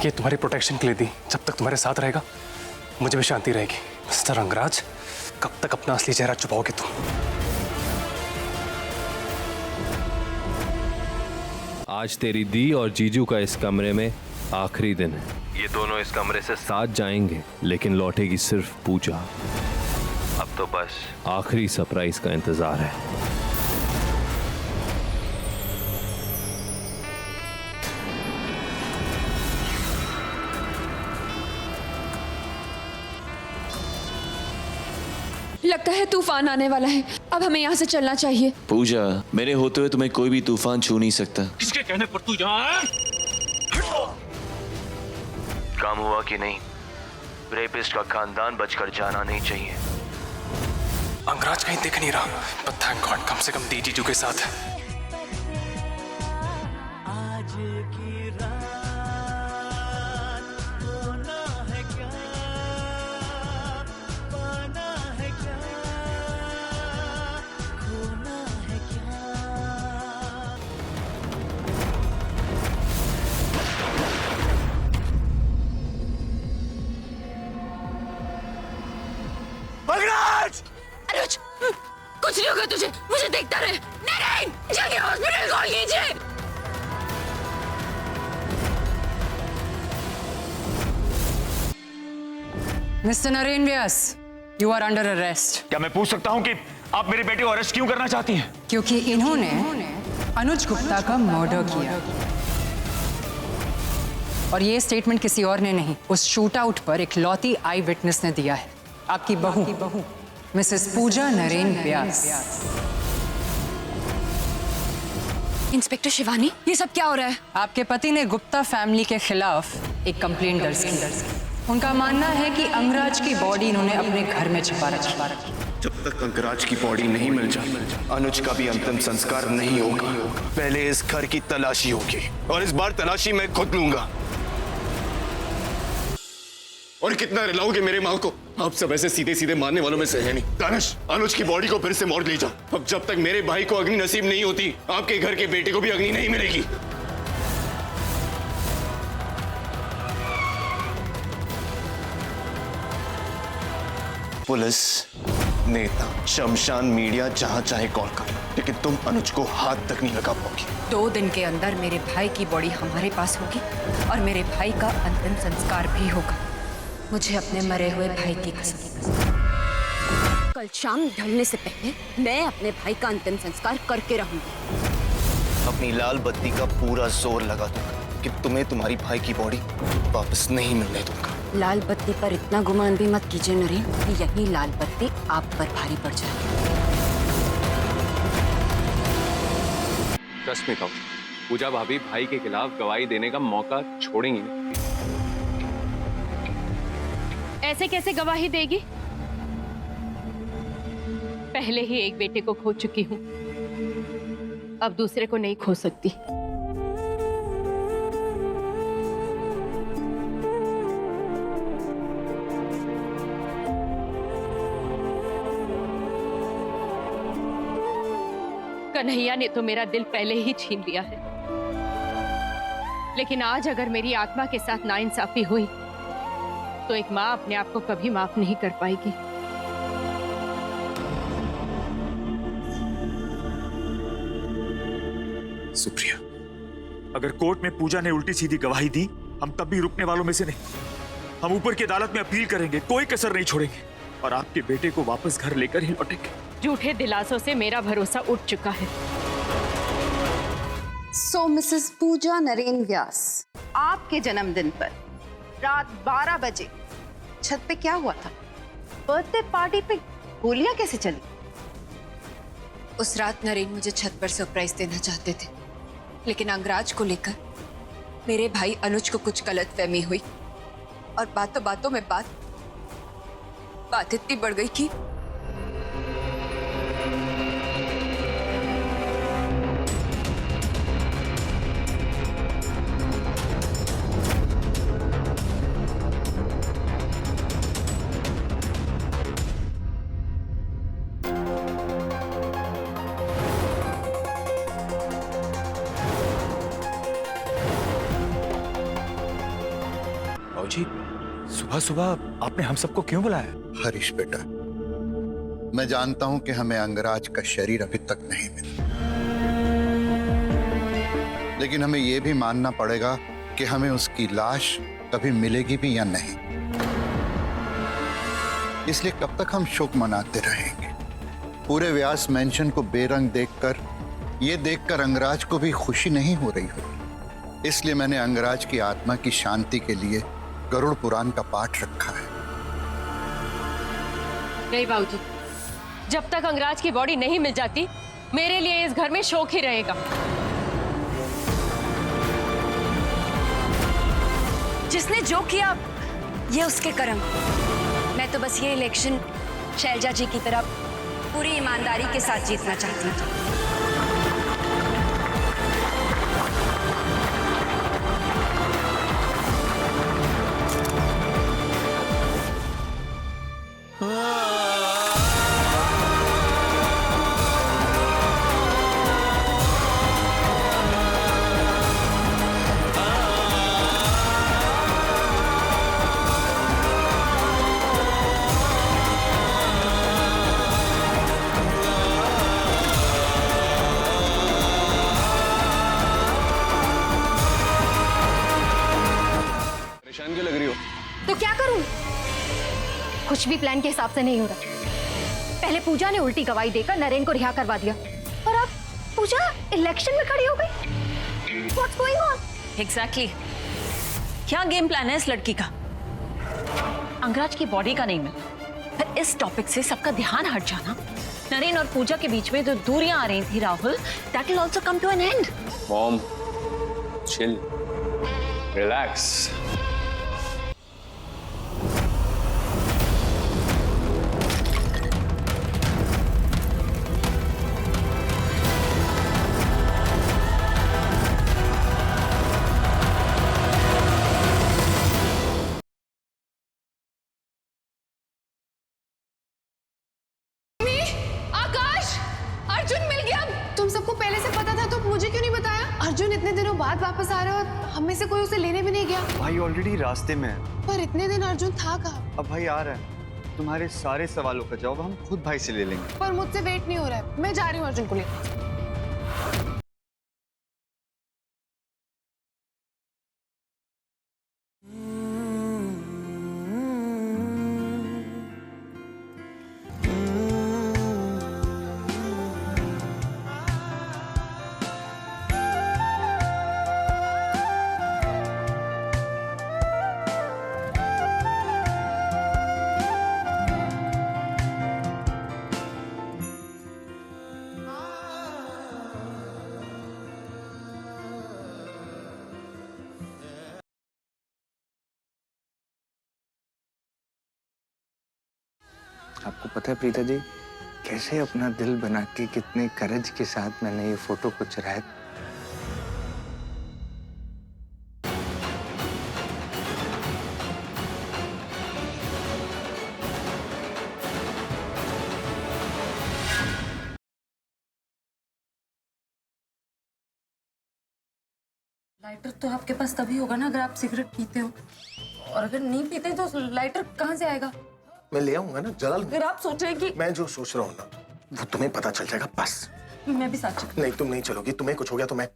ये तुम्हारी प्रोटेक्शन के लिए दी। जब तक तुम्हारे साथ रहेगा मुझे भी शांति रहेगी। मिस्टर अंगराज, कब तक अपना असली चेहरा छुपाओगे तुम? आज तेरी दी और जीजू का इस कमरे में आखिरी दिन है। ये दोनों इस कमरे से साथ जाएंगे, लेकिन लौटेगी सिर्फ पूजा। अब तो बस आखिरी सरप्राइज का इंतजार है। लगता है तूफान आने वाला है। अब हमें यहाँ से चलना चाहिए। पूजा, मेरे होते हुए तुम्हें कोई भी तूफान छू नहीं सकता। किसके कहने पर तू यहाँ? काम हुआ कि नहीं? रेपिस्ट का खानदान बचकर जाना नहीं चाहिए। अंगराज कहीं दिख नहीं रहा, but thank God, कम से कम दी जीजू के साथ है। अनुज, कुछ नहीं होगा तुझे, मुझे देखता रहे। नहीं, जल्दी हॉस्पिटल कॉल कीजिए। Mister Naren Vyas, you are under arrest. क्या मैं पूछ सकता हूँ कि आप मेरे बेटे को अरेस्ट क्यों करना चाहती हैं? क्योंकि इन्होंने अनुज गुप्ता का मर्डर किया। और ये स्टेटमेंट किसी और ने नहीं, उस शूट आउट पर एक लौती आई विटनेस ने दिया है। आपकी बहू मिसेस पूजा नरेन व्यास। इंस्पेक्टर शिवानी, ये सब क्या हो रहा है? आपके पति ने गुप्ता फैमिली के खिलाफ एक कंप्लेंट दर्ज की। उनका मानना है कि अंगराज की बॉडी इन्होंने अपने घर में छिपा रखी। जब तक अंगराज की बॉडी नहीं मिल जाए, अनुज का भी अंतिम संस्कार नहीं होगा। पहले इस घर की तलाशी होगी, और इस बार तलाशी मैं खुद लूंगा। और कितना रिलाओगे मेरे माँ को? आप सब ऐसे सीधे सीधे मानने वालों में से है नहीं। दानिश, अनुज की बॉडी को फिर से मोड़ ले जाओ। अब जब तक मेरे भाई को अग्नि नसीब नहीं होती, आपके घर के बेटे को भी अग्नि नहीं मिलेगी। पुलिस, नेता, शमशान, मीडिया, जहां चाहे कॉल कर, लेकिन तुम अनुज को हाथ तक नहीं लगा पाओगी। 2 दिन के अंदर मेरे भाई की बॉडी हमारे पास होगी और मेरे भाई का अंतिम संस्कार भी होगा। मुझे अपने मरे हुए भाई की कसम। कल शाम ढलने से पहले मैं अपने भाई का अंतिम संस्कार करके रहूंगी। अपनी लाल बत्ती का पूरा जोर लगा दूंगा कि तुम्हें तुम्हारी भाई की बॉडी वापस नहीं मिलने दूंगा। लाल बत्ती पर इतना गुमान भी मत कीजिए नरेन कि यही लाल बत्ती आप पर भारी पड़ जाए। ट्रस्ट में कहूँ, पूजा भाभी भाई के खिलाफ गवाही देने का मौका छोड़ेंगी नहीं। ऐसे कैसे गवाही देगी? पहले ही एक बेटे को खो चुकी हूं, अब दूसरे को नहीं खो सकती। कन्हैया ने तो मेरा दिल पहले ही छीन लिया है, लेकिन आज अगर मेरी आत्मा के साथ नाइंसाफी हुई तो एक माँ अपने आप को कभी माफ नहीं कर पाएगी। सुप्रिया, अगर कोर्ट में पूजा ने उल्टी सीधी गवाही दी, हम तब भी रुकने वालों में से नहीं। हम ऊपर की अदालत में अपील करेंगे, कोई कसर नहीं छोड़ेंगे और आपके बेटे को वापस घर लेकर ही लौटेंगे। झूठे दिलासों से मेरा भरोसा उठ चुका है। सो मिसेस पूजा नरेन व्यास, आपके जन्मदिन पर रात 12 बजे छत पे क्या हुआ था? बर्थडे पार्टी पे गोलियां कैसे चली? उस रात नरेन मुझे छत पर सरप्राइज देना चाहते थे, लेकिन अंगराज को लेकर मेरे भाई अनुज को कुछ गलतफहमी हुई और बातों बातों में बात इतनी बढ़ गई कि बाबूजी, सुबह सुबह आपने हम सबको क्यों बुलाया? हरीश बेटा, मैं जानता हूं कि हमें अंगराज का शरीर अभी तक नहीं मिला, लेकिन हमें यह भी मानना पड़ेगा कि हमें उसकी लाश कभी मिलेगी भी या नहीं। इसलिए कब तक हम शोक मनाते रहेंगे? पूरे व्यास मेंशन को बेरंग देखकर, ये देखकर अंगराज को भी खुशी नहीं हो रही होगी। इसलिए मैंने अंगराज की आत्मा की शांति के लिए गरुड़ पुराण का पाठ रखा है। नहीं बाबूजी, जब तक अंगराज की बॉडी नहीं मिल जाती मेरे लिए इस घर में शोक ही रहेगा। जिसने जो किया ये उसके कर्म। मैं तो बस ये इलेक्शन शैलजा जी की तरह पूरी ईमानदारी के साथ जीतना चाहती हूँ। परेशान क्यों लग रही हो? तो क्या करूं? कुछ भी प्लान के हिसाब से नहीं हो रहा। पहले पूजा ने उल्टी गवाही देकर नरेन को रिहा करवा दिया और अब पूजा इलेक्शन में खड़ी हो गई। What's going on? एग्जैक्टली क्या गेम प्लान है इस लड़की का? अंगराज की बॉडी का नहीं मिला, फिर इस टॉपिक से सबका ध्यान हट जाना, नरेन और पूजा के बीच में जो दूरियां आ रही थी Rahul, that will also come to an end. Mom, chill, relax. तुम सबको पहले से पता था तो मुझे क्यों नहीं बताया? अर्जुन इतने दिनों बाद वापस आ रहा है और हम में से कोई उसे लेने भी नहीं गया। भाई ऑलरेडी रास्ते में है। पर इतने दिन अर्जुन था कहाँ? अब भाई आ रहा है। तुम्हारे सारे सवालों का जवाब हम खुद भाई से ले लेंगे। पर मुझसे वेट नहीं हो रहा है, मैं जा रही हूँ अर्जुन को लेकर। आपको पता है प्रीता जी, कैसे अपना दिल बना के कितने करेज के साथ मैंने ये फोटो को चुराया। लाइटर तो आपके पास तभी होगा ना अगर आप सिगरेट पीते हो, और अगर नहीं पीते तो लाइटर कहाँ से आएगा? मैं ले आऊंगा ना, जला लूंगा। अगर आप सोच रहे हैं कि मैं जो सोच रहा हूँ ना वो तुम्हें पता चल जाएगा बस। मैं भी साथ चलूं। नहीं, तुम नहीं चलोगी। तुम्हें कुछ हो गया तो मैं